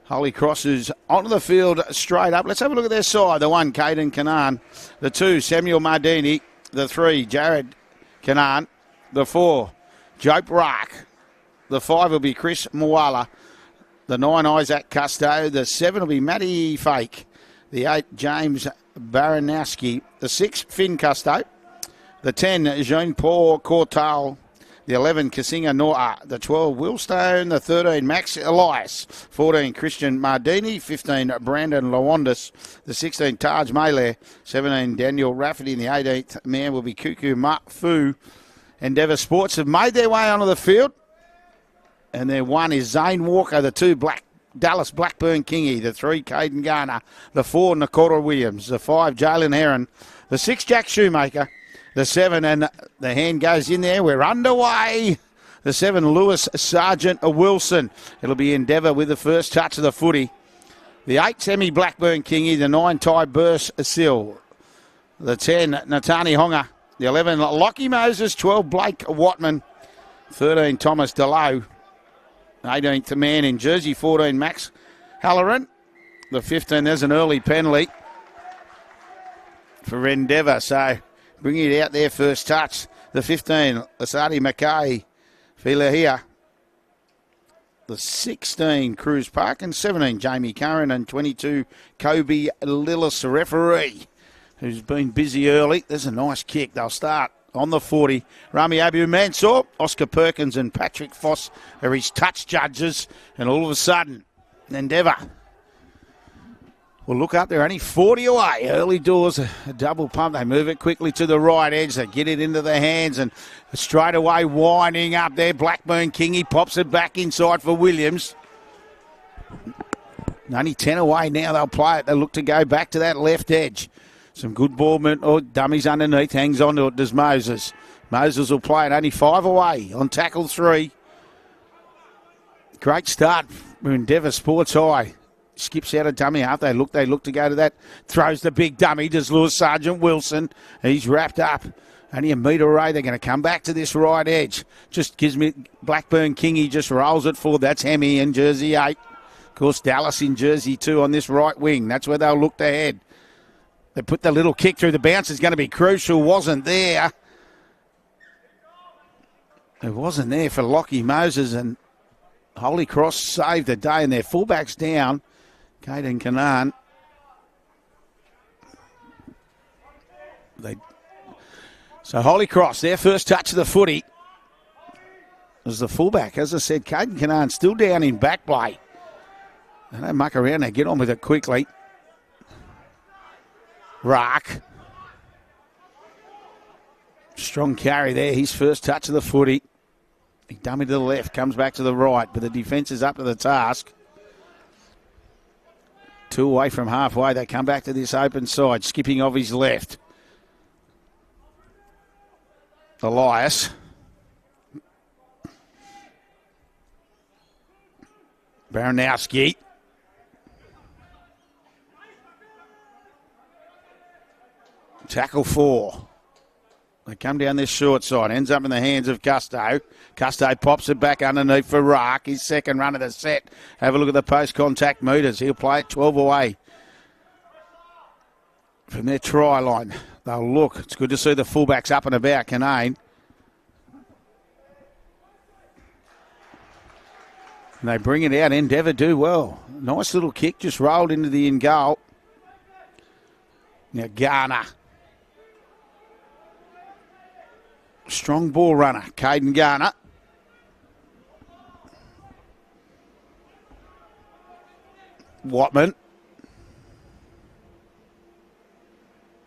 Holy Cross is onto the field straight up. Let's have a look at their side. The 1, Caden Canaan. The 2, Samuel Mardini. The 3, Jared Canaan. The 4, Jope Rock. The 5 will be Chris Mwala. The 9, Isaac Custo. The 7 will be Matty Fake. The 8, James Baranowski. The 6, Finn Custo. The 10, Jean-Paul Cortal. The 11, Kasinga Noa. The 12, Willstone. The 13, Max Elias. 14, Christian Mardini. 15, Brandon Lawandis. The 16, Taj Malay. 17, Daniel Rafferty. And the 18th man will be Kuku Mafu. Endeavour Sports have made their way onto the field. And their 1 is Zane Walker. The 2, Dallas Blackburn Kingy. The 3, Caden Garner. The 4, Nakota Williams. The 5, Jalen Heron. The 6, Jack Shoemaker. The 7, and the hand goes in there. We're underway. The 7, Lewis Sargent Wilson. It'll be Endeavour with the first touch of the footy. The 8, Sammy Blackburn Kingy. The 9, Ty Burse Sill. The 10, Natani Honga. The 11, Lockie Moses. 12, Blake Watman. 13, Thomas Delow. 18th man in jersey. 14, Max Halloran. The 15, there's an early penalty for Endeavour. So bringing it out there, first touch. The 15, Asadi Mackay, Fila here. The 16, Cruz Park, and 17, Jamie Curran, and 22, Kobe Lillis, referee, who's been busy early. There's a nice kick. They'll start on the 40. Rami Abu Mansour, Oscar Perkins, and Patrick Foss are his touch judges. And all of a sudden, Endeavour well, look up, they're only 40 away. Early doors, a double pump. They move it quickly to the right edge. They get it into their hands and straight away winding up there. Blackburn Kingy pops it back inside for Williams. Only 10 away now. They'll play it. They look to go back to that left edge. Some good ball movement. Oh, dummies underneath. Hangs on to it. Does Moses. Moses will play it. Only 5 away on tackle 3. Great start for Endeavour Sports High. Skips out a dummy half. They look to go to that. Throws the big dummy. Does Lewis Sargent Wilson. He's wrapped up. Only a metre away. They're going to come back to this right edge. Just gives me Blackburn Kingy just rolls it forward. That's Hemi in jersey 8. Of course, Dallas in jersey 2 on this right wing. That's where they'll look to head. They put the little kick through. The bounce is going to be crucial. Wasn't there. It wasn't there for Lockie Moses, and Holy Cross saved the day, and their fullbacks down. Caden Canaan. So Holy Cross, their first touch of the footy was the fullback. As I said, Caden Canaan still down in back play. They don't muck around. They get on with it quickly. Rock. Strong carry there. His first touch of the footy. He dummy to the left, comes back to the right, but the defence is up to the task. 2 away from halfway. They come back to this open side, skipping off his left. Elias. Baranowski. Tackle 4. They come down this short side. Ends up in the hands of Custo. Custo pops it back underneath for Rock. His second run of the set. Have a look at the post-contact meters. He'll play it 12 away from their try line. They'll look. It's good to see the fullbacks up and about. Canane. And they bring it out. Endeavour do well. Nice little kick. Just rolled into the in goal. Now Garner. Strong ball runner, Caden Garner. Watman.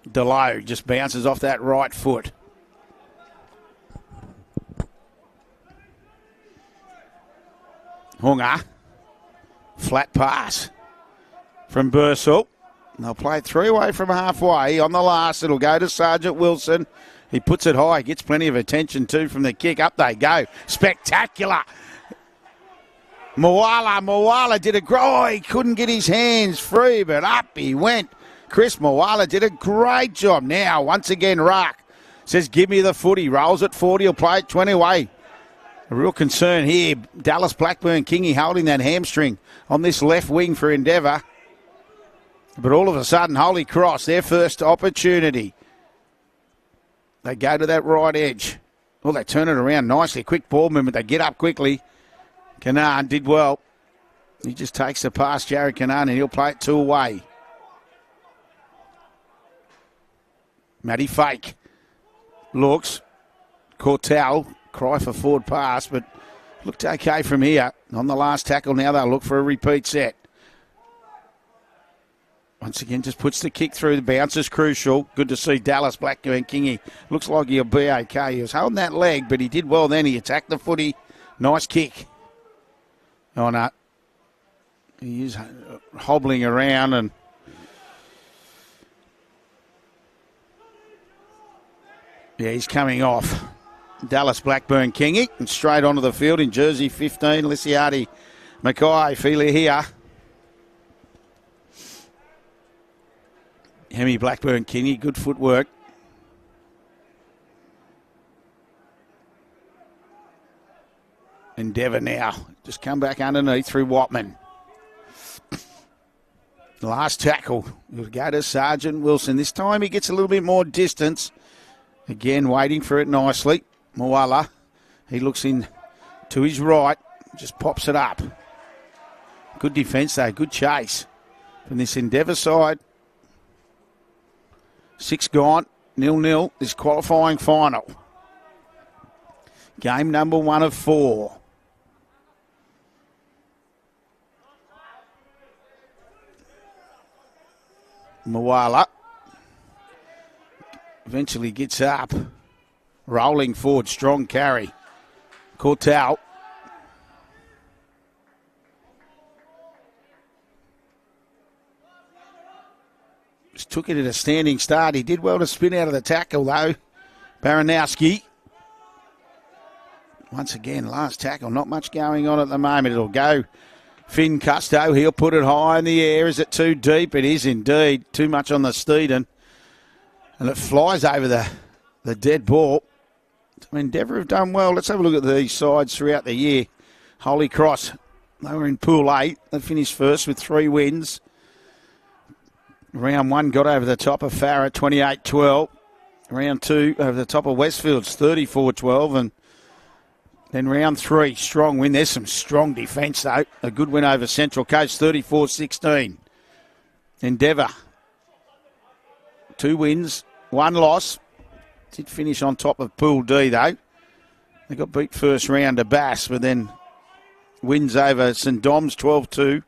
Delow just bounces off that right foot. Hunga. Flat pass from Bursell. They'll play it 3 away from halfway. On the last, it'll go to Sergeant Wilson. He puts it high, gets plenty of attention too from the kick. Up they go. Spectacular. Moala did a great. He couldn't get his hands free, but up he went. Chris Moala did a great job. Now, once again, Rock says, give me the footy. Rolls at 40, he'll play it 20 away. A real concern here. Dallas Blackburn Kingy holding that hamstring on this left wing for Endeavour. But all of a sudden, Holy Cross, their first opportunity. They go to that right edge. Well, they turn it around nicely. Quick ball movement. They get up quickly. Canaan did well. He just takes the pass, Jared Canaan, and he'll play it 2 away. Matty Fake looks. Cortel, cry for forward pass, but looked okay from here. On the last tackle now, they'll look for a repeat set. Once again, just puts the kick through. The bounce is crucial. Good to see Dallas Blackburn Kingy. Looks like he'll be okay. He was holding that leg, but he did well then. He attacked the footy. Nice kick. Oh, no. He is hobbling around and yeah, he's coming off. Dallas Blackburn Kingy and straight onto the field in jersey 15. Lysiardi Mackay, Feely here. Hemi Blackburn Kingy, good footwork. Endeavour now. Just come back underneath through Watman. Last tackle. We'll go to Sergeant Wilson. This time he gets a little bit more distance. Again, waiting for it nicely. Moala. He looks in to his right. Just pops it up. Good defence though. Good chase from this Endeavour side. 6 gone. 0-0. This qualifying final. Game number 1 of 4. Moala eventually gets up. Rolling forward. Strong carry. Cortal. Just took it at a standing start. He did well to spin out of the tackle though. Baranowski. Once again, last tackle. Not much going on at the moment. It'll go Finn Custo. He'll put it high in the air. Is it too deep? It is indeed. Too much on the Steeden. And it flies over the dead ball. Endeavour have done well. Let's have a look at these sides throughout the year. Holy Cross, they were in Pool 8. They finished first with 3 wins. Round 1 got over the top of Farah, 28-12. Round 2 over the top of Westfields, 34-12. And then round 3, strong win. There's some strong defence, though. A good win over Central Coast, 34-16. Endeavour, 2 wins, 1 loss. Did finish on top of Pool D, though. They got beat first round to Bass, but then wins over St Dom's 12-2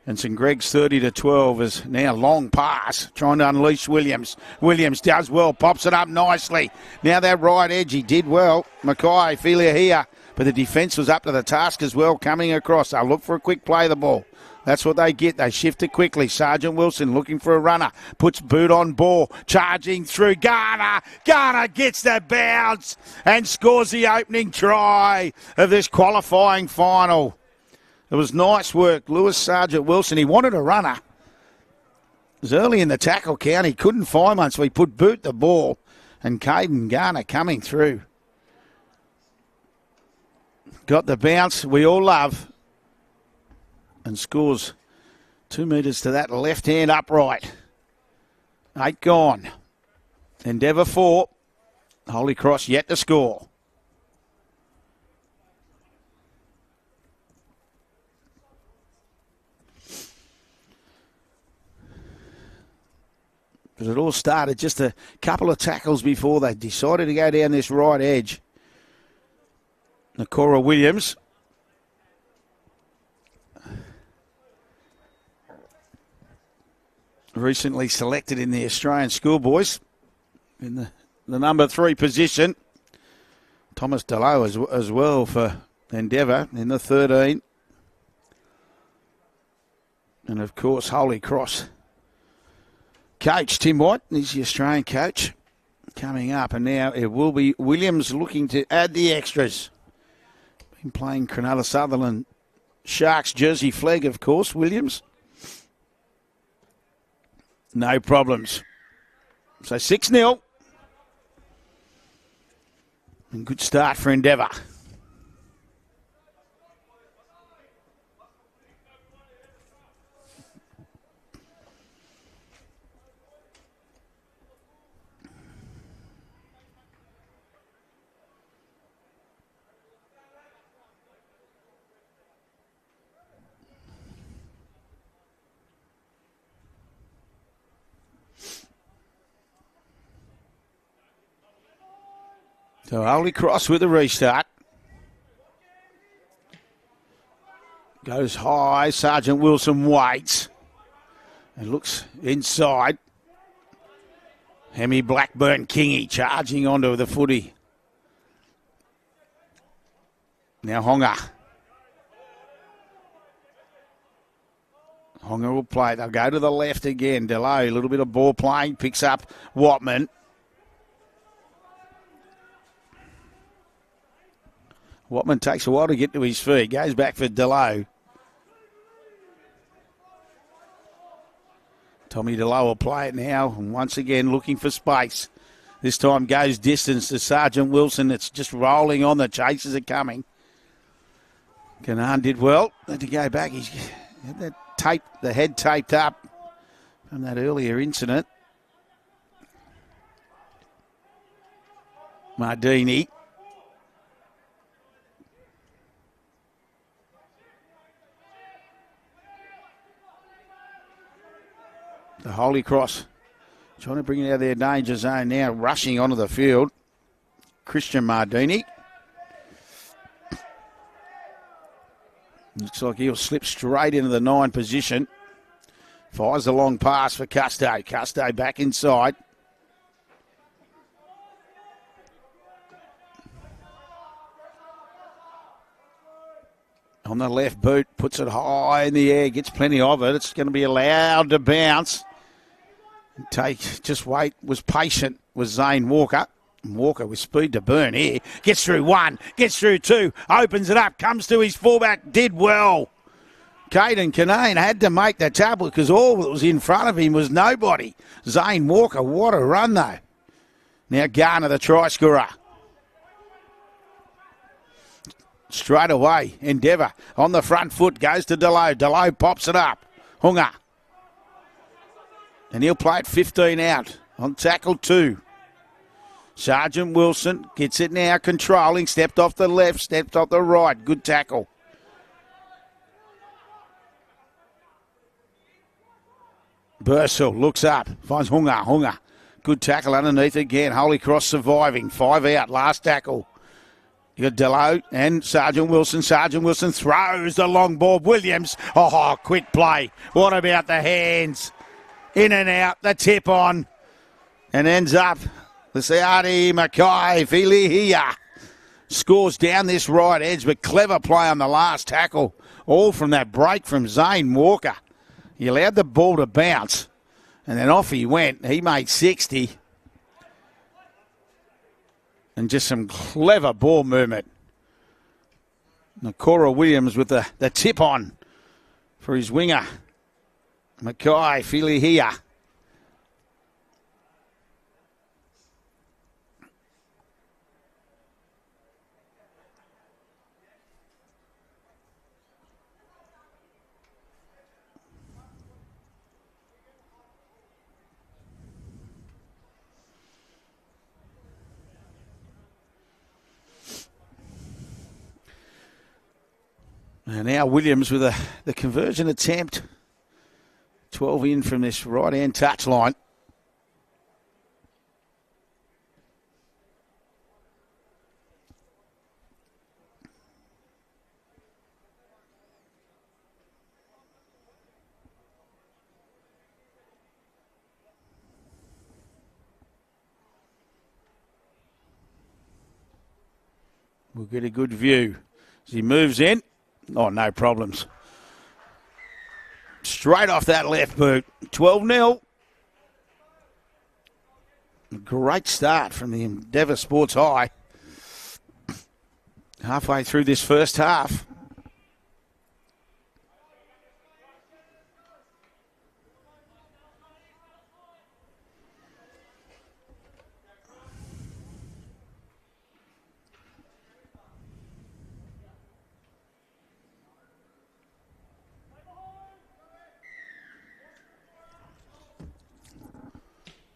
and St Greg's 30-12 is now long pass, trying to unleash Williams. Williams does well, pops it up nicely. Now that right edge, he did well. Mackay, Felia here, but the defence was up to the task as well, coming across. They'll look for a quick play the ball. That's what they get. They shift it quickly. Sergeant Wilson looking for a runner. Puts boot on ball. Charging through. Garner. Garner gets the bounce and scores the opening try of this qualifying final. It was nice work. Lewis Sergeant Wilson, he wanted a runner. It was early in the tackle count. He couldn't find one, so he put boot the ball. And Caden Garner coming through. Got the bounce we all love. And scores 2 metres to that left-hand upright. 8 gone. Endeavour 4. Holy Cross yet to score. But it all started just a couple of tackles before they decided to go down this right edge. Nakora Williams. Recently selected in the Australian Schoolboys in the number 3 position. Thomas Delow as well for Endeavour in the 13. And of course, Holy Cross coach Tim White, he's the Australian coach coming up. And now it will be Williams looking to add the extras. Been playing Cronulla Sutherland Sharks jersey flag, of course, Williams. No problems. So 6-0. And good start for Endeavour. So Holy Cross with a restart. Goes high. Sergeant Wilson waits. And looks inside. Hemi Blackburn Kingy charging onto the footy. Now Honga. Honga will play. They'll go to the left again. Delay, a little bit of ball playing. Picks up Watman. Watman takes a while to get to his feet. Goes back for Delow. Tommy Delow will play it now. And once again looking for space. This time goes distance to Sergeant Wilson. It's just rolling on. The chasers are coming. Canaan did well. Had to go back. He's had the head taped up from that earlier incident. Mardini. The Holy Cross trying to bring it out of their danger zone now, rushing onto the field. Christian Mardini. Looks like he'll slip straight into the 9 position. Fires the long pass for Custo. Custo back inside. On the left boot, puts it high in the air, gets plenty of it. It's going to be allowed to bounce. Was patient with Zane Walker. Walker with speed to burn here. Gets through 1, gets through 2, opens it up, comes to his fullback, did well. Caden Canane had to make the tackle because all that was in front of him was nobody. Zane Walker, what a run though. Now Garner, the try scorer. Straight away, Endeavour on the front foot, goes to Delow. Delow pops it up. Hunga. And he'll play it 15 out on tackle 2. Sergeant Wilson gets it now, controlling, stepped off the left, stepped off the right. Good tackle. Bursell looks up, finds Hunga. Hunga. Good tackle underneath again. Holy Cross surviving. 5 out, last tackle. You got Delow and Sergeant Wilson. Sergeant Wilson throws the long ball. Williams. Oh, quick play. What about the hands? In and out, the tip on. And ends up the Seati Mackay Filihia. Scores down this right edge, but clever play on the last tackle. All from that break from Zane Walker. He allowed the ball to bounce. And then off he went. He made 60. And just some clever ball movement. Nakora Williams with the tip on for his winger. Mackay Filihia. And now Williams with the conversion attempt. 12 in from this right-hand touchline. We'll get a good view as he moves in. Oh, no problems. Straight off that left boot. 12-0. Great start from the Endeavour Sports High. Halfway through this first half.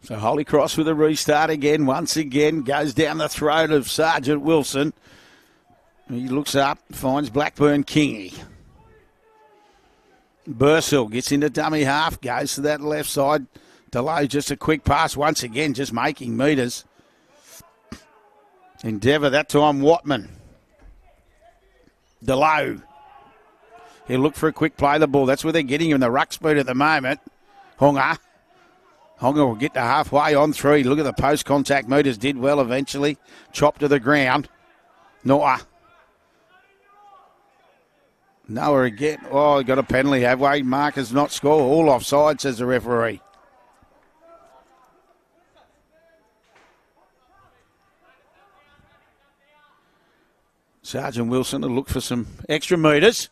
So Holy Cross with a restart again. Once again, goes down the throat of Sergeant Wilson. He looks up, finds Blackburn Kingy. Bursell gets into dummy half, goes to that left side. Delay just a quick pass once again, just making metres. Endeavour that time, Watman. Delow. He'll look for a quick play of the ball. That's where they're getting him in the ruck speed at the moment. Honga will get to halfway on 3. Look at the post-contact meters. Did well eventually. Chopped to the ground. Noah again. Oh, got a penalty, have we? Markers not score. All offside, says the referee. Sergeant Wilson to look for some extra metres.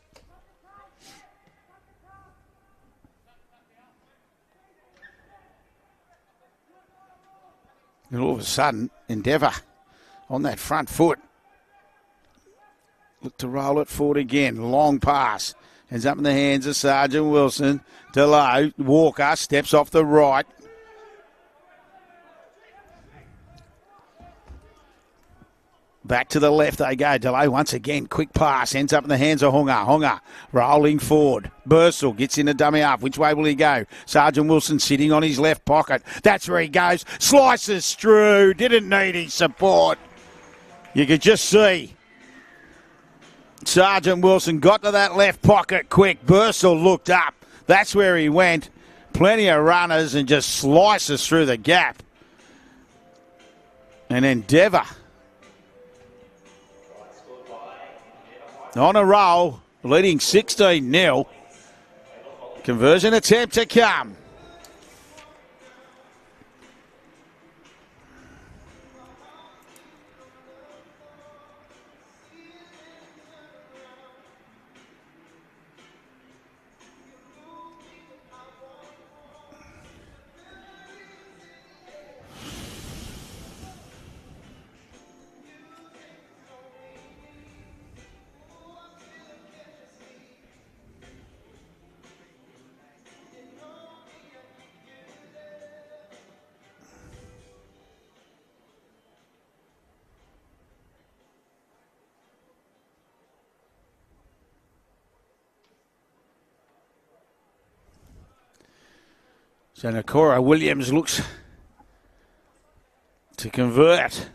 And all of a sudden, Endeavour on that front foot. Look to roll it forward again. Long pass. Ends up in the hands of Sergeant Wilson. Delow. Walker steps off the right. Back to the left they go. Delow once again. Quick pass. Ends up in the hands of Honga. Honga rolling forward. Bursell gets in a dummy half. Which way will he go? Sergeant Wilson sitting on his left pocket. That's where he goes. Slices through. Didn't need his support. You could just see Sergeant Wilson got to that left pocket quick. Bursell looked up. That's where he went. Plenty of runners and just slices through the gap. And Endeavour on a roll, leading 16-0. Conversion attempt to come. So Nakora Williams looks to convert.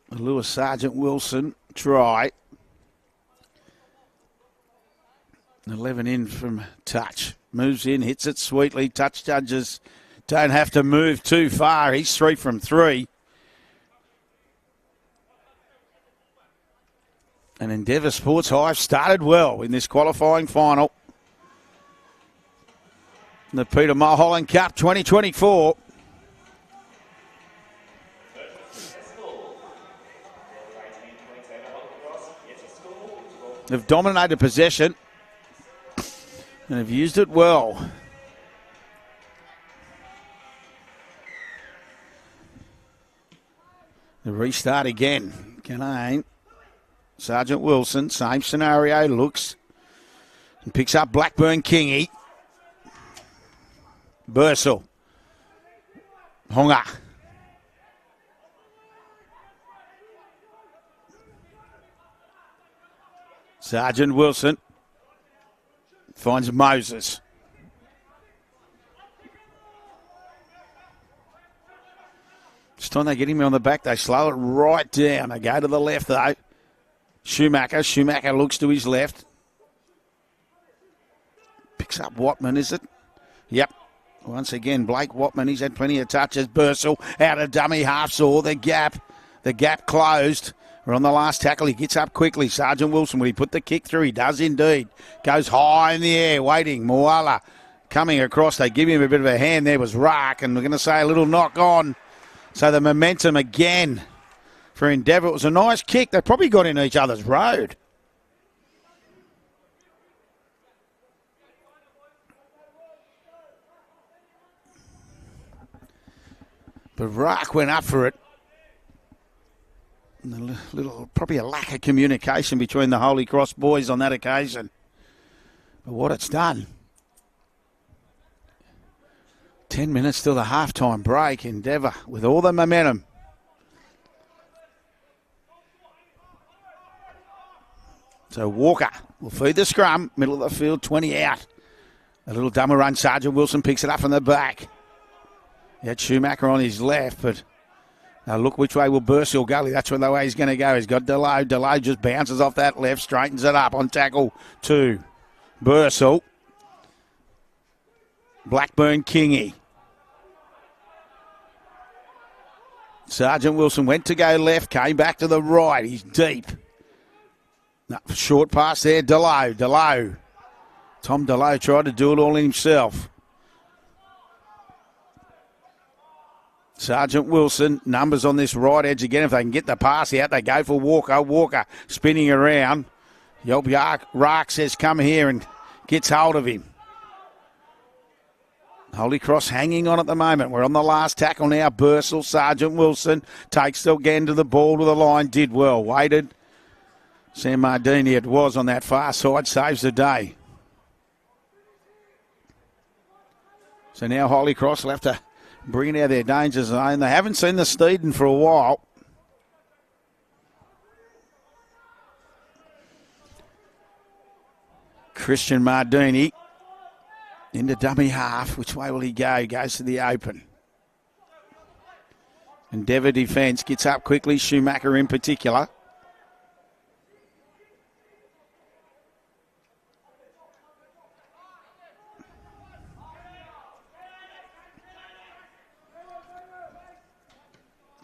The Lewis Sergeant Wilson try. 11 in from touch. Moves in, hits it sweetly. Touch judges don't have to move too far. He's 3 from 3. And Endeavour Sports Hive started well in this qualifying final. The Peter Mulholland Cup 2024. They've dominated possession and have used it well. The restart again. Canane. Sergeant Wilson, same scenario, looks and picks up Blackburn Kingy. Bursell. Honga. Sergeant Wilson finds Moses. This time they get him on the back. They slow it right down. They go to the left, though. Schumacher. Schumacher looks to his left. Picks up Watman, is it? Yep. Once again, Blake Watman, he's had plenty of touches. Bursell out of dummy half, saw the gap. The gap closed. We're on the last tackle. He gets up quickly. Sergeant Wilson, will he put the kick through? He does indeed. Goes high in the air, waiting. Moala coming across. They give him a bit of a hand. There was Rock, and we're going to say a little knock on. So the momentum again for Endeavour. It was a nice kick. They probably got in each other's road. But Rock went up for it. And a little, probably a lack of communication between the Holy Cross boys on that occasion. But what it's done. 10 minutes till the halftime break. Endeavour with all the momentum. So Walker will feed the scrum. Middle of the field, 20 out. A little dumber run. Sergeant Wilson picks it up from the back. He had Schumacher on his left, but Now look which way will Bursill go. That's where the way he's going to go. He's got Delow. Delow just bounces off that left, straightens it up on tackle 2. Bursill. Blackburn Kingy. Sergeant Wilson went to go left, came back to the right. He's deep. No, short pass there, Delow. Tom Delow tried to do it all himself. Sergeant Wilson, numbers on this right edge again. If they can get the pass out, they go for Walker. Walker spinning around. Yob Raak says, come here, and gets hold of him. Holy Cross hanging on at the moment. We're on the last tackle now. Bursill, Sergeant Wilson takes again to the ball to the line. Did well. Waited. Sam Mardini it was on that far side. Saves the day. So now Holy Cross will have to bring it out of their danger zone. They haven't seen the Steeden for a while. Christian Mardini into dummy half. Which way will he go? He goes to the open. Endeavour defence gets up quickly. Schumacher in particular.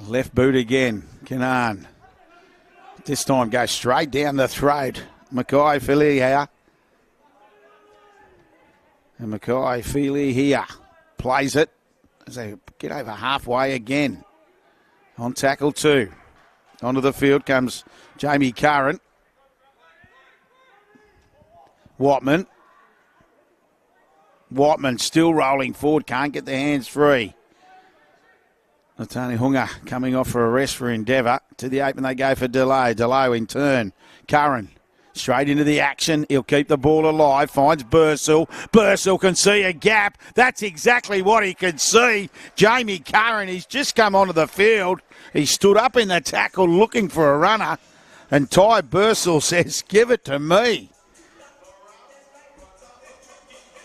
Left boot again, Kanan. This time goes straight down the throat. Mackay Philly here. And Mackay Philly here plays it as they get over halfway again. On tackle 2. Onto the field comes Jamie Curran. Watman still rolling forward, can't get the hands free. Natani Hunga coming off for a rest for Endeavour. To the open they go for Delow. Delow in turn. Curran straight into the action. He'll keep the ball alive. Finds Bursill. Bursill can see a gap. That's exactly what he can see. Jamie Curran, he's just come onto the field. He stood up in the tackle looking for a runner. And Ty Bursill says, give it to me.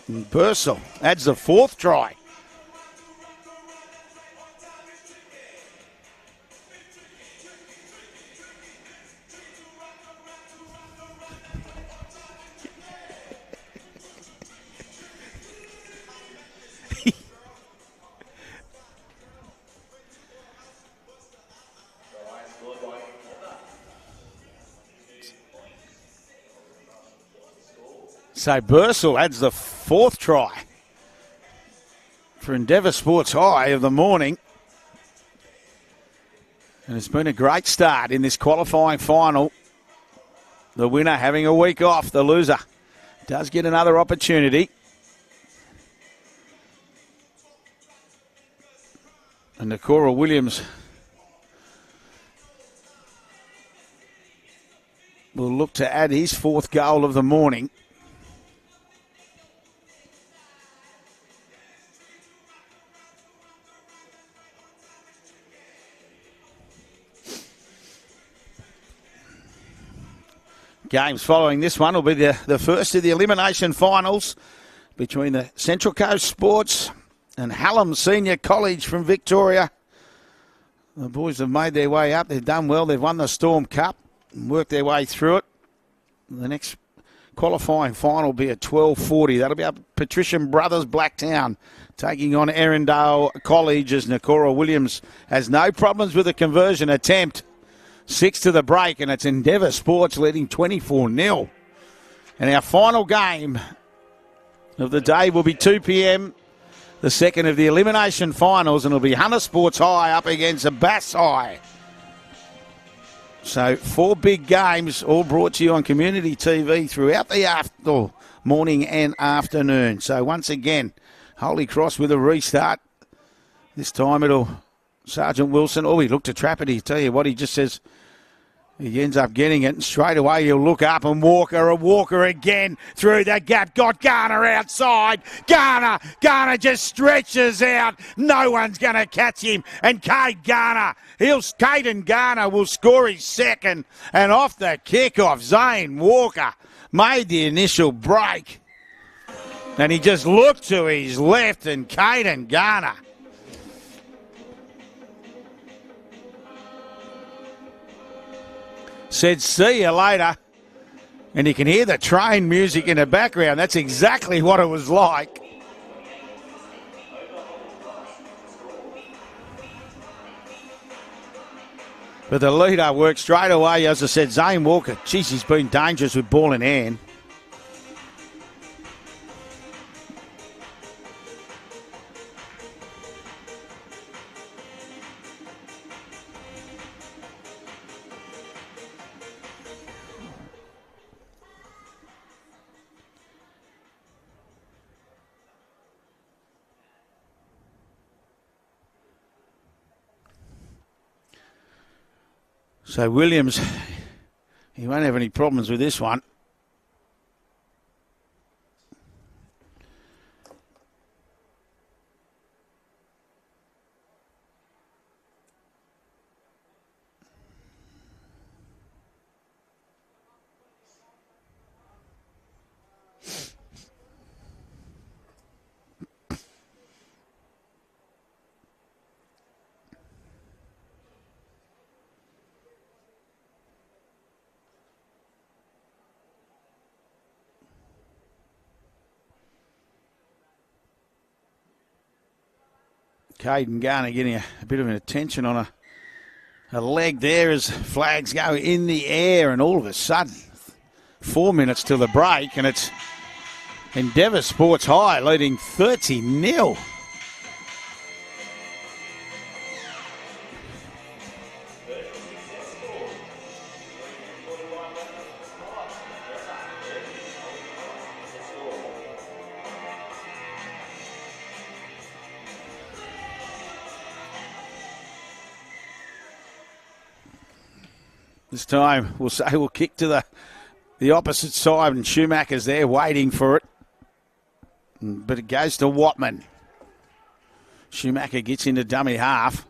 And Bursill adds the 4th try. So Bursill adds the 4th try for Endeavour Sports High of the morning. And it's been a great start in this qualifying final. The winner having a week off. The loser does get another opportunity. And Nakora Williams will look to add his 4th goal of the morning. Games following this one will be the first of the elimination finals between the Central Coast Sports and Hallam Senior College from Victoria. The boys have made their way up. They've done well. They've won the Storm Cup and worked their way through it. The next qualifying final will be at 12:40. That'll be up Patrician Brothers Blacktown taking on Erindale College as Nakora Williams has no problems with a conversion attempt. 6 to the break, and it's Endeavour Sports leading 24-0. And our final game of the day will be 2 p.m, the second of the elimination finals, and it'll be Hunter Sports High up against Bass High. So 4 big games, all brought to you on community TV throughout the morning and afternoon. So once again, Holy Cross with a restart. This time it'll Sergeant Wilson. Oh, he looked to trap it. He tell you what, he just says he ends up getting it. And straight away he'll look up and Walker again through the gap. Got Garner outside. Garner just stretches out. No one's going to catch him. And Caden Garner will score his second. And off the kickoff, Zane Walker made the initial break. And he just looked to his left, and Caden Garner said, see you later. And you can hear the train music in the background. That's exactly what it was like. But the leader worked straight away. As I said, Zane Walker, geez, he's been dangerous with ball in hand. So Williams, he won't have any problems with this one. Caden Garner getting a bit of an attention on a leg there as flags go in the air, and all of a sudden 4 minutes till the break, and it's Endeavour Sports High leading 30-0. This time we'll say we'll kick to the opposite side, and Schumacher's there waiting for it. But it goes to Watman. Schumacher gets into dummy half.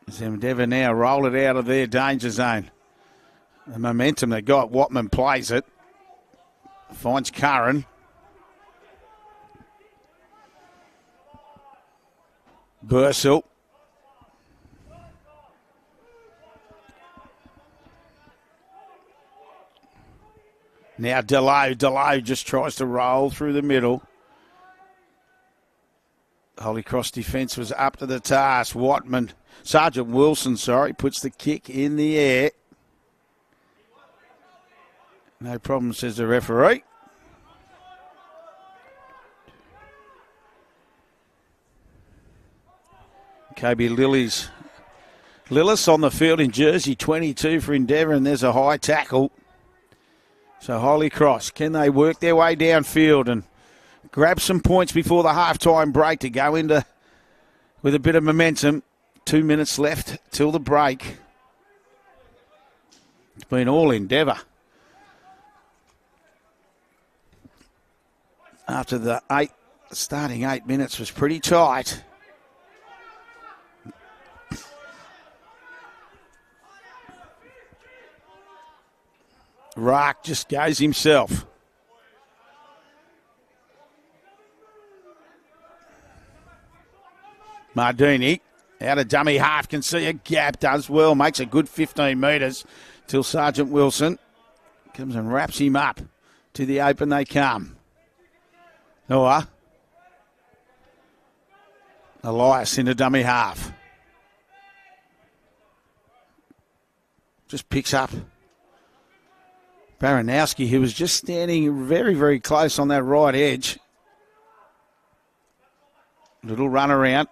As Endeavour now roll it out of their danger zone. The momentum they got, Watman plays it. Finds Curran. Bursell. Now Delow just tries to roll through the middle. Holy Cross defence was up to the task. Sergeant Wilson, puts the kick in the air. No problem, says the referee. Kobe Lillis on the field in jersey 22 for Endeavour, and there's a high tackle. So Holy Cross, can they work their way downfield and grab some points before the halftime break to go into with a bit of momentum? 2 minutes left till the break. It's been all Endeavour. After the starting 8 minutes was pretty tight. Rock just goes himself. Mardini out of dummy half, can see a gap, does well, makes a good 15 metres till Sergeant Wilson comes and wraps him up. To the open they come. Noah. Elias into dummy half. Just picks up Baranowski, who was just standing very, very close on that right edge. Little run around.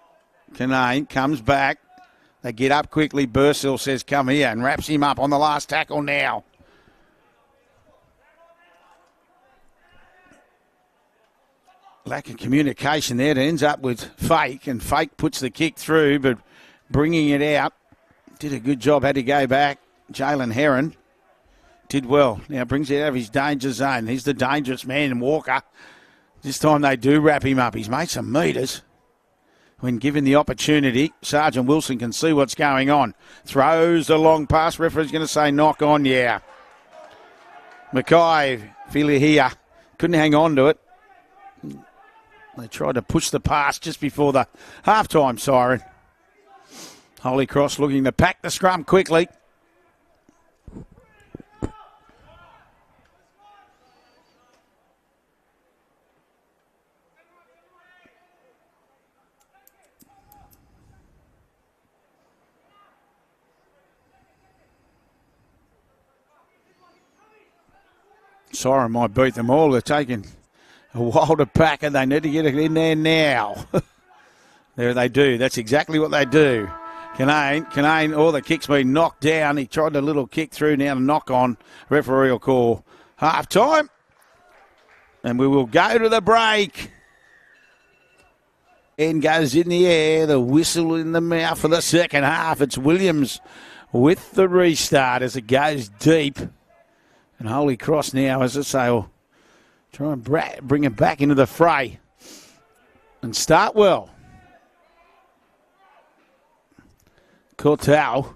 Canane comes back. They get up quickly. Bursell says, come here, and wraps him up on the last tackle now. Lack of communication there. It ends up with Fake, and Fake puts the kick through, but bringing it out. Did a good job, had to go back. Jalen Heron did well. Now brings it out of his danger zone. He's the dangerous man, Walker. This time they do wrap him up. He's made some metres. When given the opportunity, Sergeant Wilson can see what's going on. Throws the long pass. Referee's going to say knock on, yeah. Mackay, Filihia, couldn't hang on to it. They tried to push the pass just before the halftime siren. Holy Cross looking to pack the scrum quickly. Siren might beat them all. They're taking a while to pack and they need to get it in there now. There they do. That's exactly what they do. Canane, all the kick's been knocked down. He tried a little kick through, now to knock on. Referee will call half time. And we will go to the break. End goes in the air. The whistle in the mouth for the second half. It's Williams with the restart as it goes deep. And Holy Cross now, as I say, will try and bring it back into the fray and start well. Cortal.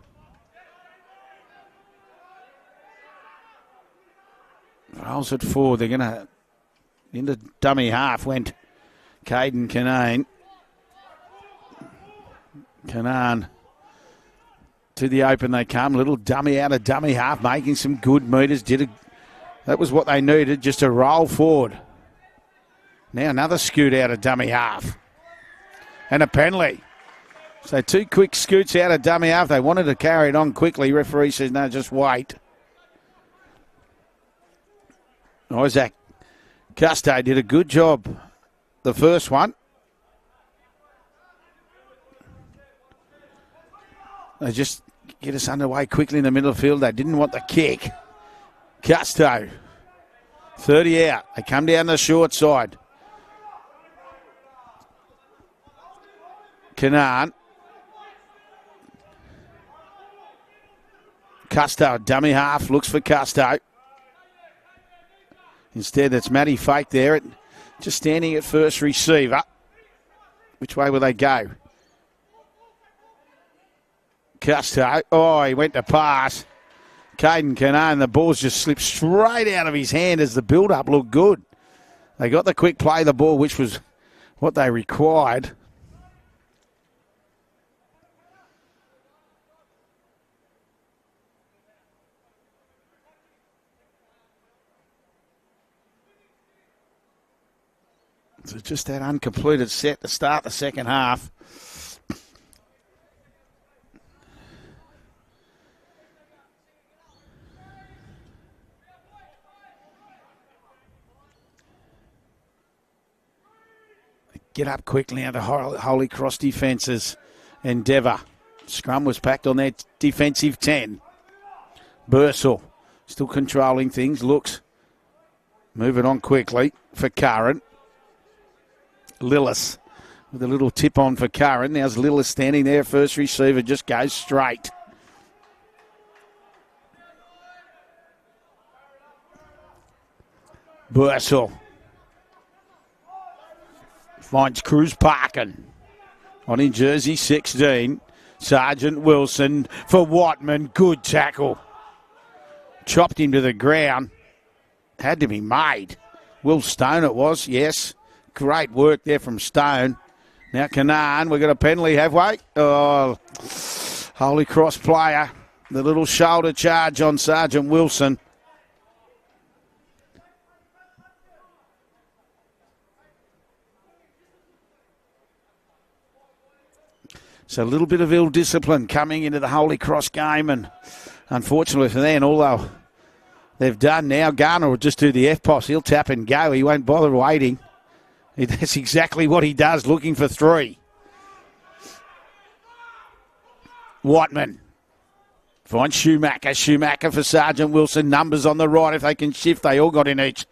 Rolls it forward. They're going to, into dummy half went Caden Canane. Canaan to the open they come. Little dummy out of dummy half, making some good meters. That was what they needed, just to roll forward. Now another scoot out of dummy half. And a penalty. So 2 quick scoots out of dummy half. They wanted to carry it on quickly. Referee says, no, just wait. Isaac Custo did a good job the first one. They just get us underway quickly in the middle of the field. They didn't want the kick. Custo, 30 out. They come down the short side. Canaan. Custo, dummy half, looks for Custo. Instead, it's Matty Fake there, just standing at first receiver. Which way will they go? Custo. Oh, he went to pass. Caden Canaan, the ball's just slipped straight out of his hand as the build-up looked good. They got the quick play of the ball, which was what they required. So just that uncompleted set to start the second half. Get up quickly out of Holy Cross defences. Endeavour. Scrum was packed on their defensive 10. Bursell still controlling things. Looks. Moving on quickly for Curran. Lillis with a little tip on for Curran. Now's Lillis standing there. First receiver just goes straight. Bursell. Finds Cruz Parkin on in jersey 16. Sergeant Wilson for Watman. Good tackle. Chopped him to the ground. Had to be made. Will Stone it was, yes. Great work there from Stone. Now Canaan, we've got a penalty, have we? Oh, Holy Cross player. The little shoulder charge on Sergeant Wilson. So a little bit of ill discipline coming into the Holy Cross game, and unfortunately for them, although they've done now, Garner will just do the F-POS. He'll tap and go. He won't bother waiting. That's exactly what he does, looking for 3. Watman finds Schumacher. Schumacher for Sergeant Wilson. Numbers on the right. If they can shift, they all got in each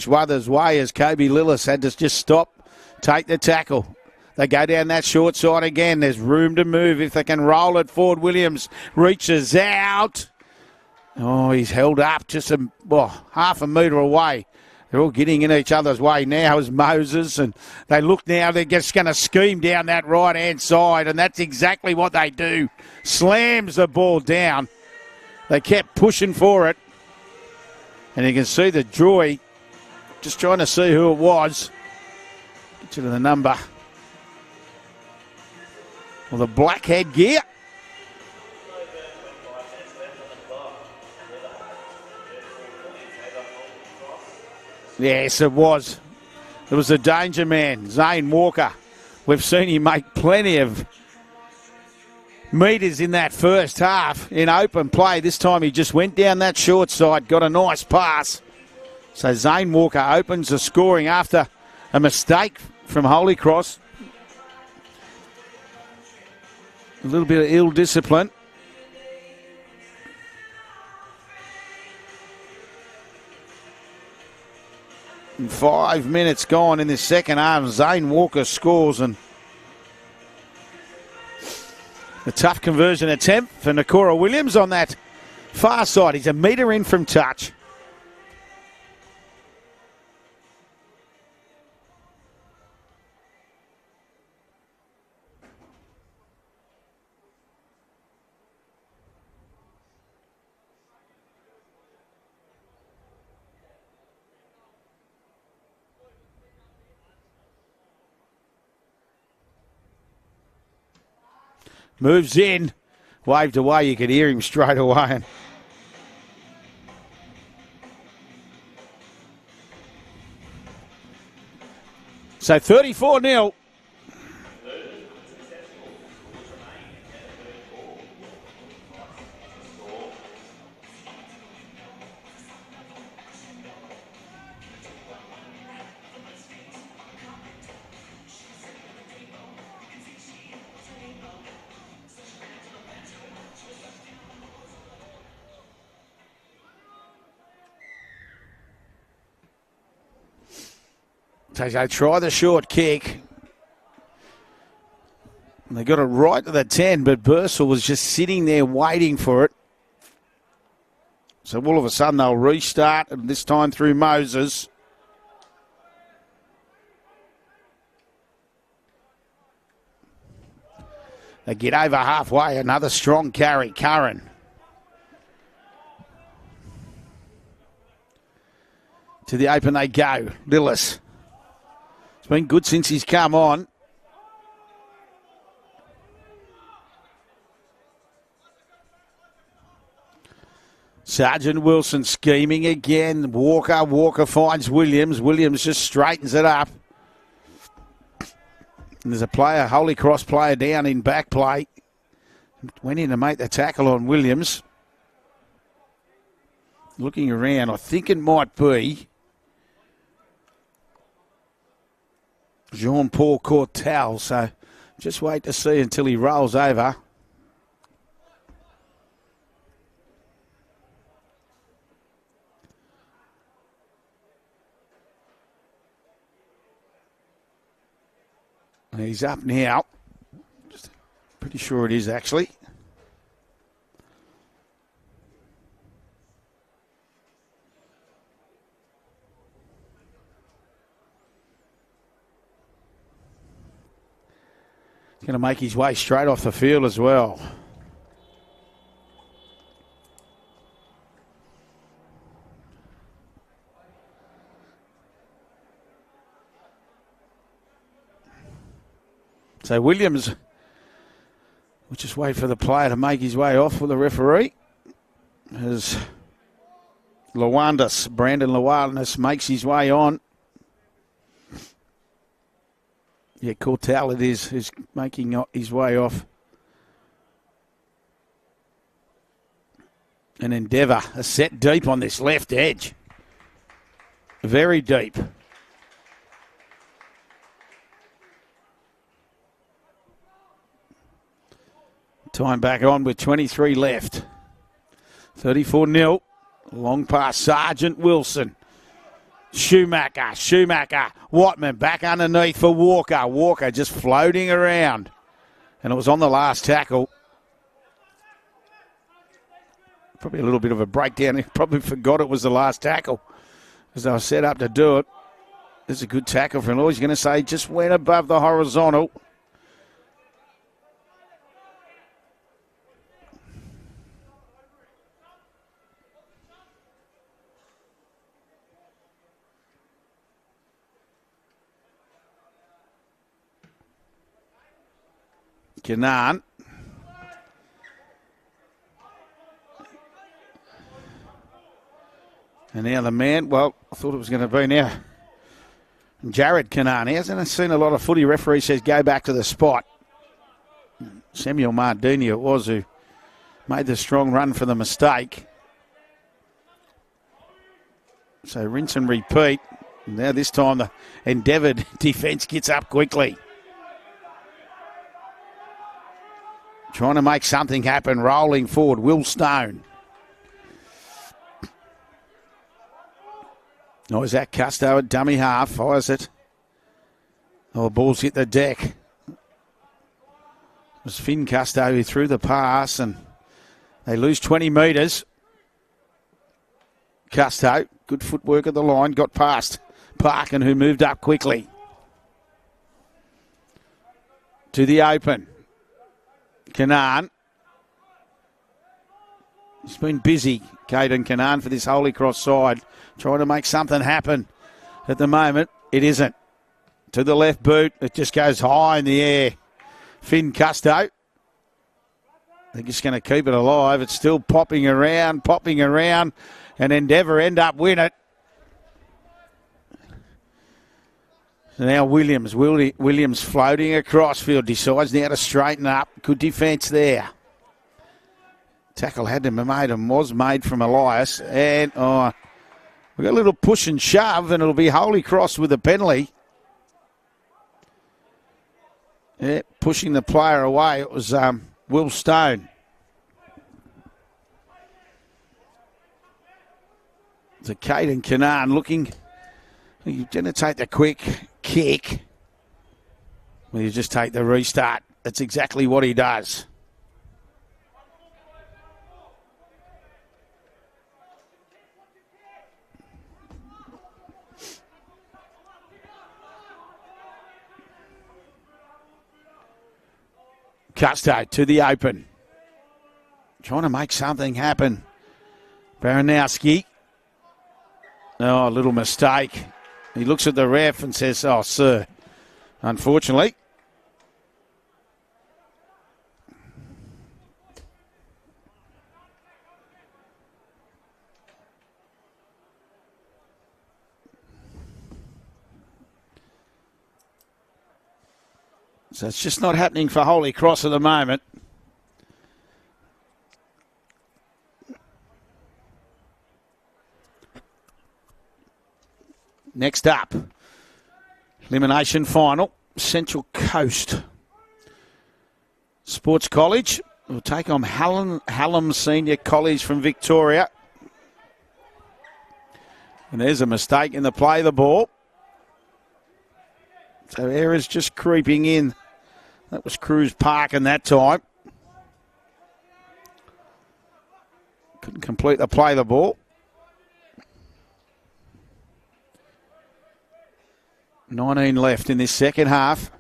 other's way as Kobe Lillis had to just stop, take the tackle. They go down that short side again. There's room to move if they can roll it forward. Williams reaches out. Oh, he's held up just half a metre away. They're all getting in each other's way now as Moses, and they look now, they're just going to scheme down that right-hand side, and that's exactly what they do. Slams the ball down. They kept pushing for it, and you can see the joy, just trying to see who it was. Get you to the number. Well, the black headgear Yes, it was. It was the danger man, Zane Walker. We've seen him make plenty of metres in that first half in open play. This time he just went down that short side, got a nice pass. So Zane Walker opens the scoring after a mistake from Holy Cross. A little bit of ill discipline. And 5 minutes gone in this second half. Zane Walker scores, and a tough conversion attempt for Nakora Williams on that far side. He's a metre in from touch. Moves in, waved away. You could hear him straight away. So 34-0. So they try the short kick. And they got it right to the 10, but Bursell was just sitting there waiting for it. So all of a sudden they'll restart, and this time through Moses. They get over halfway. Another strong carry. Curran. To the open they go. Lillis. It's been good since he's come on. Sergeant Wilson scheming again. Walker finds Williams. Williams just straightens it up. And there's a player, Holy Cross player down in back play. Went in to make the tackle on Williams. Looking around, I think it might be Jean-Paul Cortel, so just wait to see until he rolls over. He's up now. Just pretty sure it is actually. Going to make his way straight off the field as well. So Williams, we'll just wait for the player to make his way off with the referee. As Brandon Lewandis makes his way on. Yeah, Cortal it is making his way off. And Endeavour are set deep on this left edge. Very deep. Time back on with 23 left. 34-0. Long pass, Sergeant Wilson. Schumacher. Watman back underneath for Walker. Walker just floating around. And it was on the last tackle. Probably a little bit of a breakdown. He probably forgot it was the last tackle as they were set up to do it. This is a good tackle from Law. He's going to say just went above the horizontal. Canaan. And now the man, well, I thought it was going to be now Jared Canaan. He hasn't seen a lot of footy. Referee says go back to the spot. Samuel Mardini it was who made the strong run for the mistake. So rinse and repeat. Now this time the Endeavour defence gets up quickly. Trying to make something happen, rolling forward. Will Stone. Oh, is that Custo at dummy half? Fires it. Oh, the ball's hit the deck. It was Finn Custo who threw the pass and they lose 20 metres. Custo, good footwork at the line, got past Parkin who moved up quickly. To the open. Canaan. He's been busy, Caden Canaan, for this Holy Cross side, trying to make something happen. At the moment, it isn't. To the left boot, it just goes high in the air. Finn Custo. They're just going to keep it alive. It's still popping around, and Endeavour end up win it. So now Williams floating across field, decides now to straighten up. Good defence there. Tackle had to be made and was made from Elias. And we got a little push and shove, and it'll be Holy Cross with a penalty. Yeah, pushing the player away. It was Will Stone. So Caden Canaan looking. You're going to take the quick kick. Well, you just take the restart. That's exactly what he does. Custo to the open. Trying to make something happen. Baranowski. Oh, a little mistake. He looks at the ref and says, oh, sir, unfortunately. So it's just not happening for Holy Cross at the moment. Next up, elimination final, Central Coast Sports College will take on Hallam Senior College from Victoria. And there's a mistake in the play of the ball. So errors just creeping in. That was Cruz Parkin that time. Couldn't complete the play of the ball. 19 left in this second half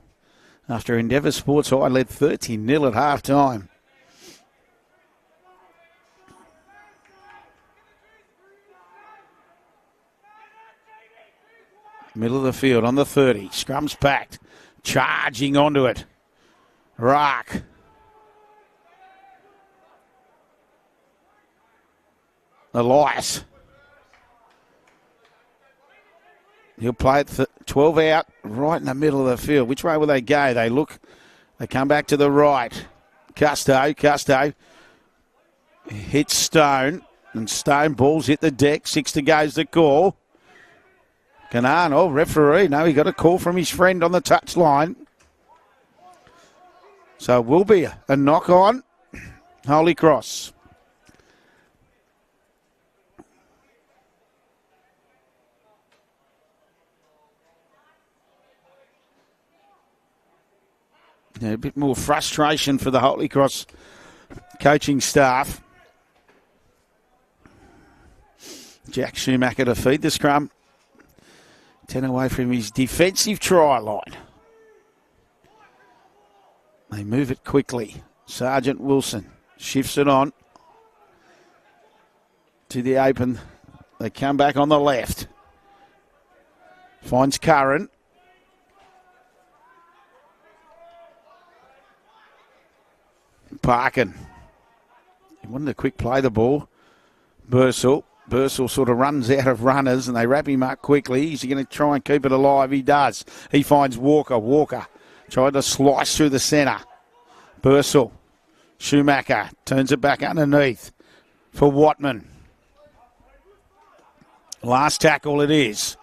after Endeavour Sports High led 30-0 at half time. Middle of the field on the 30. Scrum's packed. Charging onto it. Rock. Elias. He'll play it 12 out, right in the middle of the field. Which way will they go? They look. They come back to the right. Custo. Hits Stone. And Stone balls hit the deck. 6 to go's the call. Canaan, referee. No, he got a call from his friend on the touchline. So it will be a knock on. Holy Cross. Yeah, a bit more frustration for the Holy Cross coaching staff. Jack Schumacher to feed the scrum. 10 away from his defensive try line. They move it quickly. Sergeant Wilson shifts it on to the open. They come back on the left. Finds Curran. Parkin. He wanted to quick play the ball. Bursell Bursell sort of runs out of runners and they wrap him up quickly. Is he going to try and keep it alive? He does. He finds Walker. Walker tried to slice through the centre. Bursell. Schumacher turns it back underneath for Watman. Last tackle it is.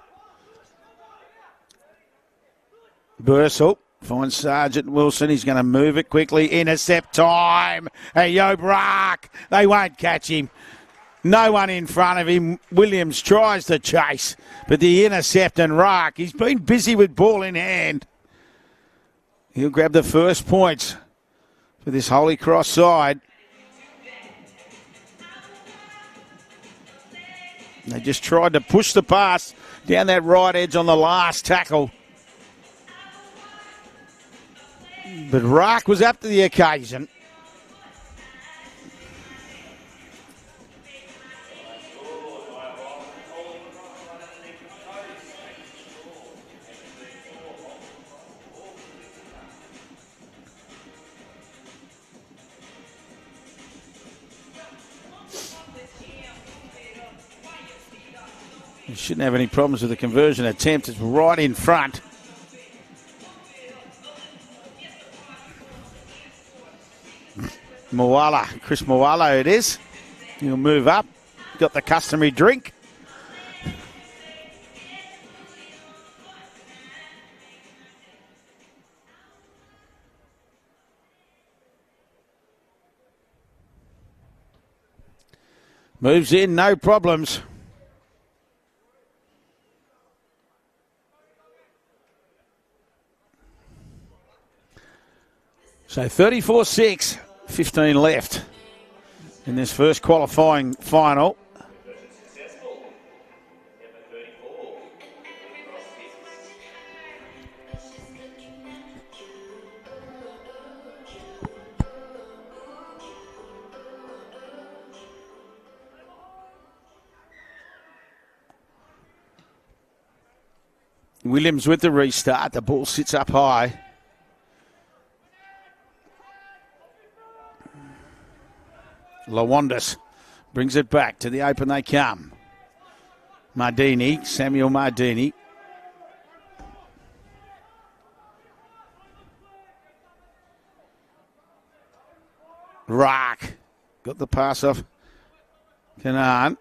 Bursell finds Sergeant Wilson. He's going to move it quickly. Intercept time. Hey, Yobrak. They won't catch him. No one in front of him. Williams tries to chase, but the intercept and Rack. He's been busy with ball in hand. He'll grab the first points for this Holy Cross side. They just tried to push the pass down that right edge on the last tackle. But Rack was up to the occasion. You shouldn't have any problems with the conversion attempt. It's right in front. Moala, Chris Moala it is. He'll move up. Got the customary drink. Moves in, no problems. So 34-6, 15 left in this first qualifying final. Williams with the restart. The ball sits up high. Lawandis brings it back. To the open they come. Mardini, Samuel Mardini. Rock. Got the pass off. Canaan.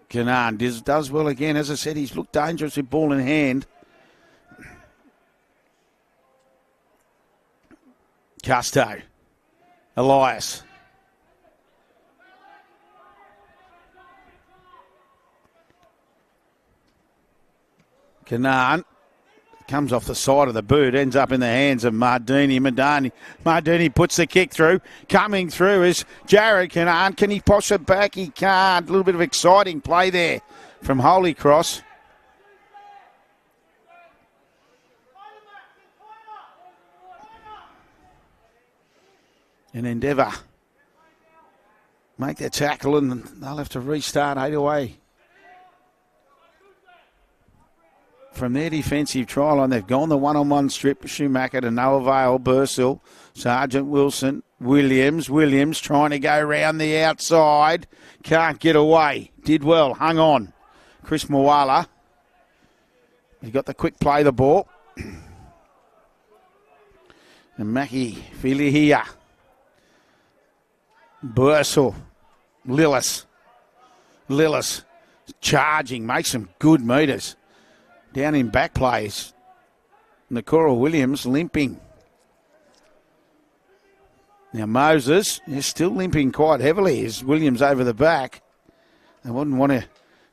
Canaan does well again. As I said, he's looked dangerous with ball in hand. Custo. Elias. Canaan comes off the side of the boot, ends up in the hands of Mardini. Mardini puts the kick through. Coming through is Jared Canaan. Can he push it back? He can't. A little bit of exciting play there from Holy Cross. And Endeavour make their tackle and they'll have to restart 8 away. From their defensive try line, they've gone the one-on-one strip. Schumacher to no avail. Bursell, Sergeant Wilson, Williams trying to go round the outside. Can't get away. Did well, hung on. Chris Moala. He got the quick play the ball. And Mackie Filihia. Bursell. Lillis charging, makes some good metres. Down in back plays. Nakora Williams limping. Now Moses is still limping quite heavily as Williams over the back. They wouldn't want to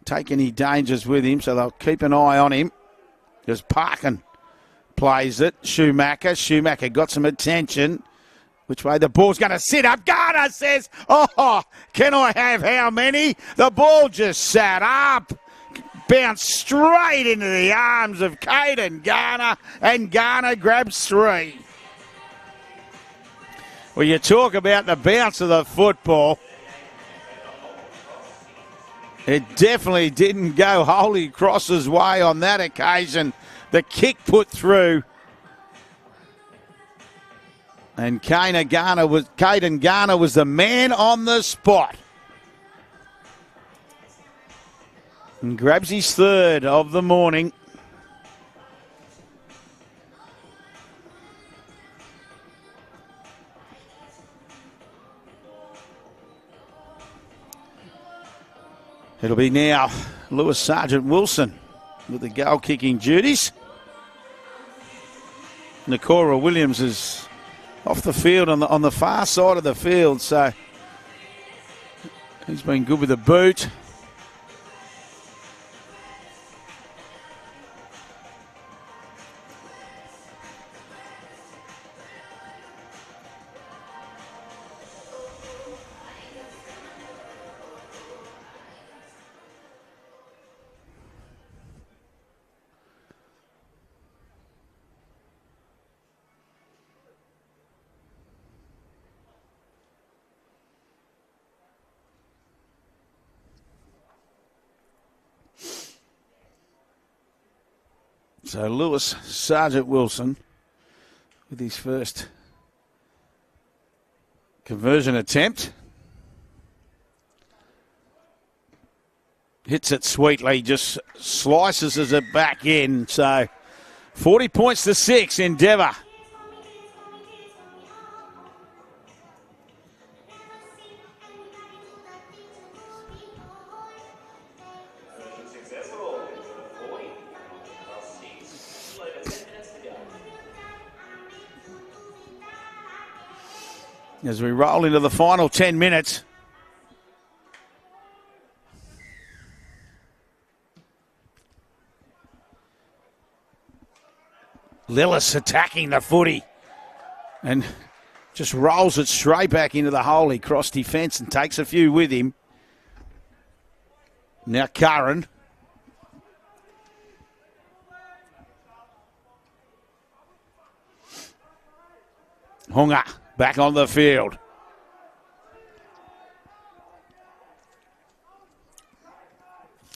take any dangers with him, so they'll keep an eye on him. As Parkin plays it. Schumacher got some attention. Which way the ball's going to sit up. Garner says, oh, can I have how many? The ball just sat up. Bounced straight into the arms of Caden Garner, and Garner grabs 3. Well, you talk about the bounce of the football. It definitely didn't go Holy Cross's way on that occasion. The kick put through. And Caden Garner was the man on the spot. And grabs his third of the morning. It'll be now Lewis Sargent Wilson with the goal kicking duties. Nakora Williams is off the field on the far side of the field, so he's been good with the boot. So Lewis Sargent Wilson with his first conversion attempt. Hits it sweetly, just slices it back in. So 40 points to 6, Endeavour. As we roll into the final 10 minutes. Lillis attacking the footy and just rolls it straight back into the hole. He crossed defence and takes a few with him. Now Curran. Hunga back on the field.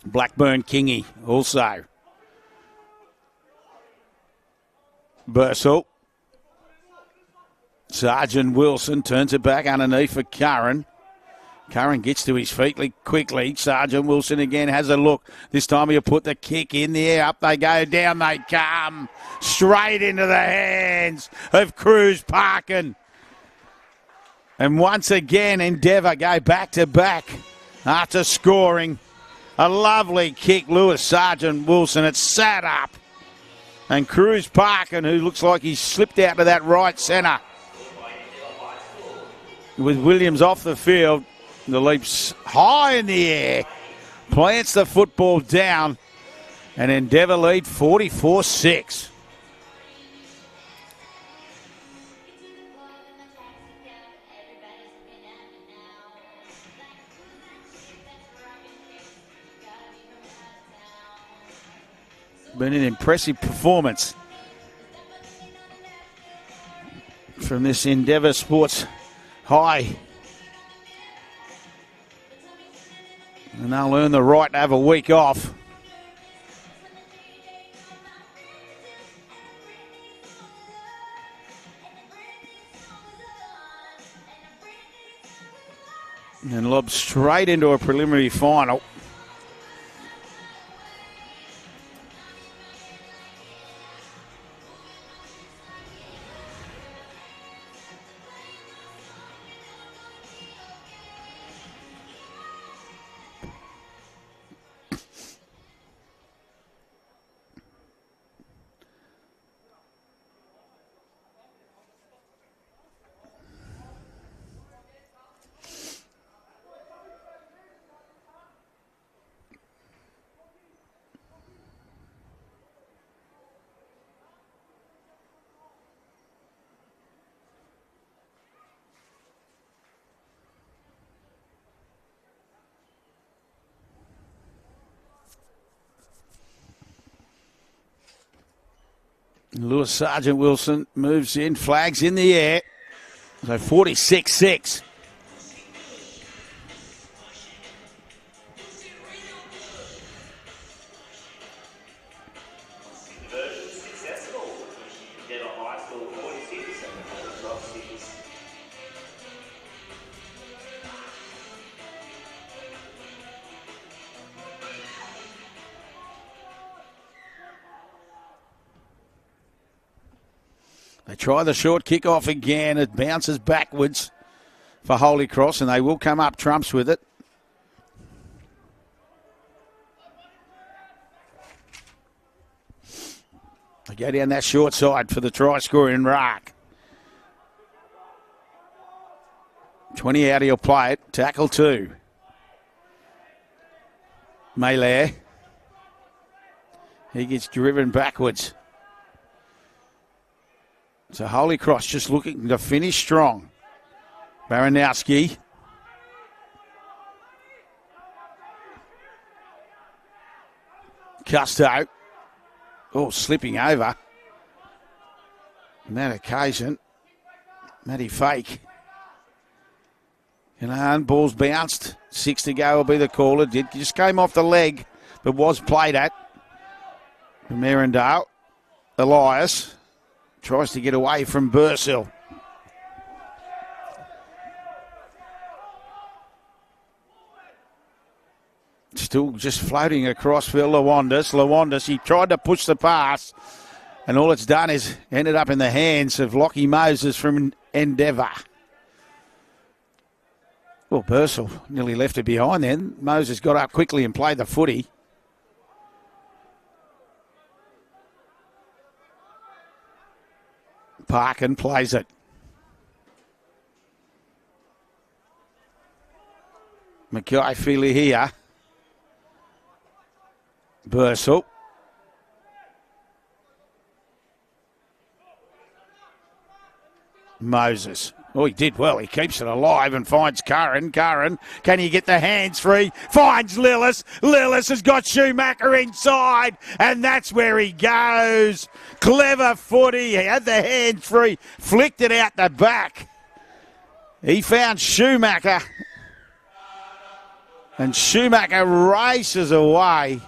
Blackburn Kingy also. Bursell. Sargent Wilson turns it back underneath for Curran. Curran gets to his feet quickly. Sargent Wilson again has a look. This time he'll put the kick in the air. Up they go, down they come. Straight into the hands of Cruz Parkin. And once again, Endeavour go back to back after scoring. A lovely kick, Lewis Sargent Wilson. It's sat up. And Cruz Parkin, who looks like he's slipped out to that right centre. With Williams off the field, the leap's high in the air. Plants the football down. And Endeavour lead 44-6. Been an impressive performance from this Endeavour Sports High. And they'll earn the right to have a week off. And lob straight into a preliminary final. Lewis Sargent Wilson moves in, flags in the air. So 46-6. They try the short kick off again. It bounces backwards for Holy Cross, and they will come up trumps with it. They go down that short side for the try scorer in Rock. 20 out, he'll play it. Tackle 2. Melee. He gets driven backwards. So Holy Cross just looking to finish strong. Baranowski. Custo. Oh, slipping over. On that occasion, Matty Fake. And ball's bounced. 6 to go will be the call. It just came off the leg, but was played at. From Merendale. Elias tries to get away from Bursill. Still just floating across for Lawandis. Lawandis, he tried to push the pass, and all it's done is ended up in the hands of Lockie Moses from Endeavour. Well, Bursill nearly left it behind then. Moses got up quickly and played the footy. Parkin plays it. Mackay-Feely here. Bursill. Moses. Oh, he did well. He keeps it alive and finds Curran. Curran, can he get the hands free? Finds Lillis. Lillis has got Schumacher inside, and that's where he goes. Clever footy. He had the hands free. Flicked it out the back. He found Schumacher. And Schumacher races away.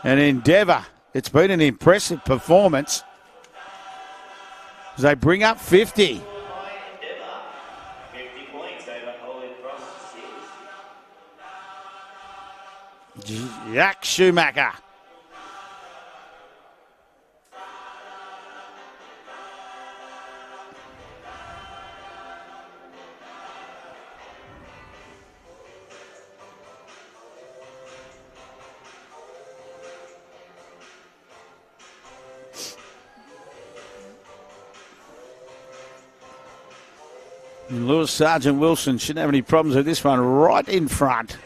And Endeavour, it's been an impressive performance. As they bring up 50. Jack Schumacher. And Lewis Sergeant Wilson shouldn't have any problems with this one, right in front.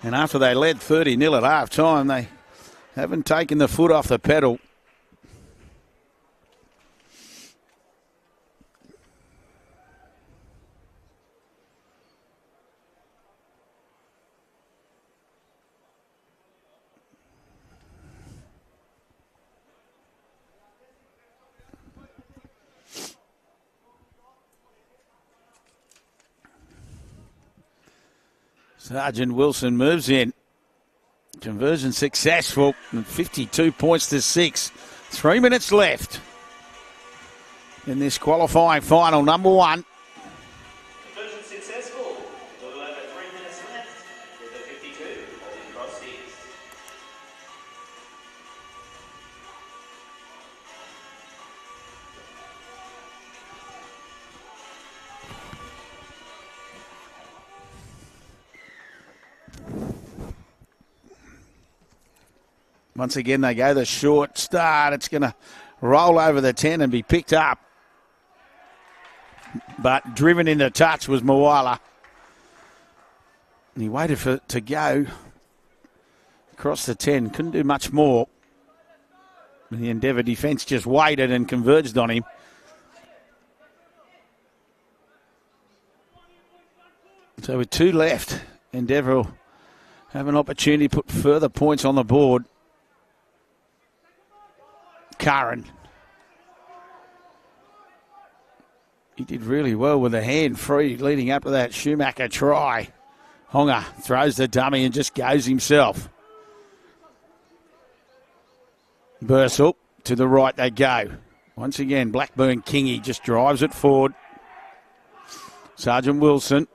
And after they led 30-0 at half time, they haven't taken the foot off the pedal. Sergeant Wilson moves in. Conversion successful, and 52 points to 6. 3 minutes left in this qualifying final, number 1. Conversion successful. A little over 3 minutes left with the 52 holding cross 6. Once again, they go the short start. It's going to roll over the 10 and be picked up. But driven into touch was Moala. And he waited for it to go across the 10. Couldn't do much more. And the Endeavour defence just waited and converged on him. So with 2 left, Endeavour will have an opportunity to put further points on the board. Curran. He did really well with a hand free leading up to that Schumacher try. Honga throws the dummy and just goes himself. Bursell to the right they go. Once again, Blackburn Kingy just drives it forward. Sergeant Wilson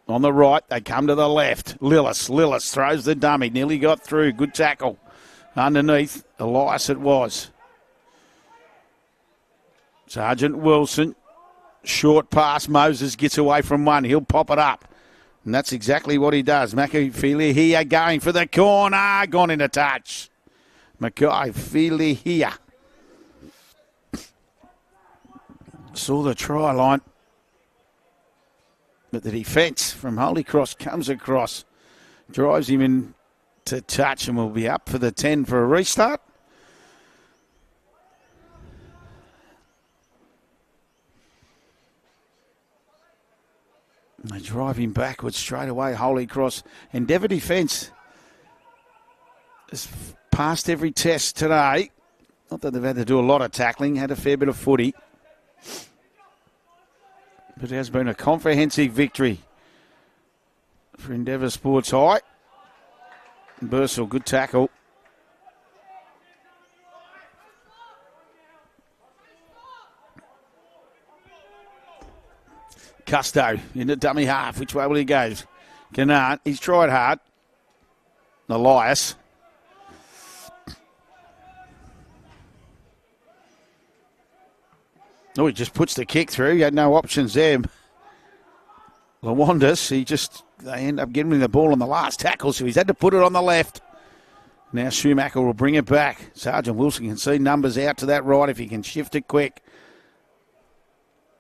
on the right. They come to the left. Lillis throws the dummy. Nearly got through. Good tackle. Underneath, Elias it was. Sergeant Wilson. Short pass. Moses gets away from one. He'll pop it up. And that's exactly what he does. Makafili here going for the corner. Gone into touch. Makafili here. Saw the try line. But the defence from Holy Cross comes across. Drives him in to touch and will be up for the 10 for a restart. They drive him backwards straight away, Holy Cross. Endeavour defence has passed every test today. Not that they've had to do a lot of tackling, had a fair bit of footy. But it has been a comprehensive victory for Endeavour Sports High. Bursell, good tackle. Custo into dummy half. Which way will he go? Canaan. He's tried hard. Elias. Oh, he just puts the kick through. He had no options there. Lawandis, they end up giving him the ball on the last tackle, so he's had to put it on the left. Now Schumacher will bring it back. Sergeant Wilson can see numbers out to that right if he can shift it quick.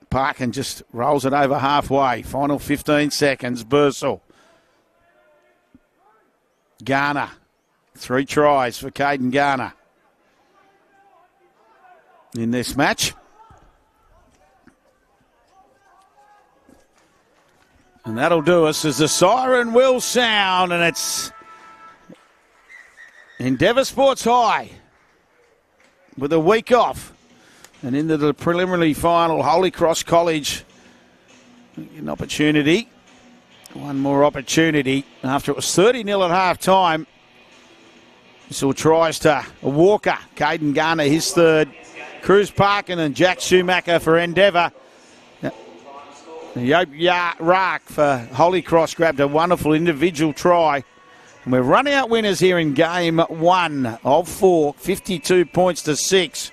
Parkin just rolls it over halfway. Final 15 seconds. Bursell. Garner. 3 tries for Caden Garner in this match. And that'll do us as the siren will sound, and it's Endeavour Sports High with a week off. And into the preliminary final, Holy Cross College, an opportunity. One more opportunity after it was 30-0 at half-time. So tries to Walker, Caden Garner, his third. Cruz Parkin and Jack Schumacher for Endeavour. Yope Rack for Holy Cross grabbed a wonderful individual try. And we're running out winners here in game 1 of 4, 52 points to 6.